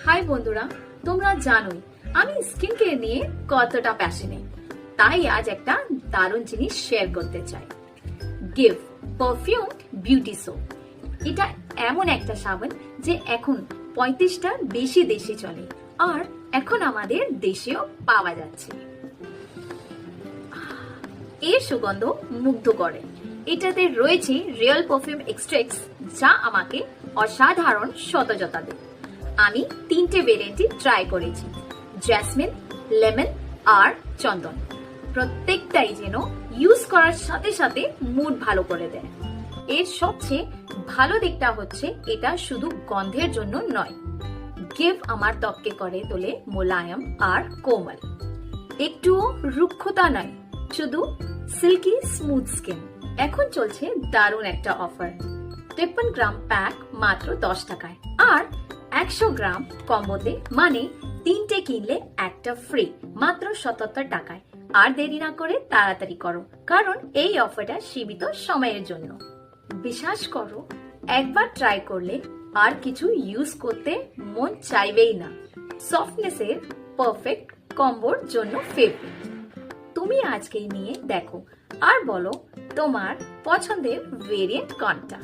High বন্ধুরা, তোমরা জানোই আমি স্কিন কেয়ার নিয়ে কতটা প্যাশনেট। তাই আজ একটা দারুণ জিনিস শেয়ার করতে চাই। Give perfumed beauty soap. এটা এমন একটা সাবান যে এখন 35টা বেশি দেশে চলে, আর এখন আমাদের দেশেও পাওয়া যাচ্ছে। এর সুগন্ধ মুগ্ধ করে। এটাতে রয়েছে রিয়েল পারফিউম এক্সট্রাক্টস, যা আমাকে অসাধারণ সতেজতা দেয়। আমি 3টে ভেরিয়েন্টই ট্রাই করেছি, জ্যাসমিন, লেমন আর চন্দন। প্রত্যেকটাই যেন ইউজ করার সাথে সাথে মুড ভালো করে দেয়। এর সবচেয়ে ভালো দিকটা হচ্ছে এটা শুধু গন্ধের জন্য নয়, গিভ আমার ত্বককে করে তোলে মোলায়েম আর কোমল। একটুও রুক্ষতা নয়, শুধু সিল্কি স্মুথ স্কিন। এখন চলছে দারুণ একটা অফার। 53 গ্রাম প্যাক মাত্র 10 টাকায়, আর 100 গ্রাম কম্বোতে, মানে 3টে কিনলে একটা ফ্রি, মাত্র 77 টাকায়। আর দেরি না করে তাড়াতাড়ি করো, কারণ এই অফারটা সীমিত সময়ের জন্য। বিশ্বাস করো, একবার ট্রাই করলে আর কিছু ইউজ করতে মন চাইবেই না। সফটনেসের পারফেক্ট কম্বোর জন্য ফেভারিট। তুমি আজকেই নিয়ে দেখো আর বলো তোমার পছন্দের ভেরিয়েন্ট কোনটা।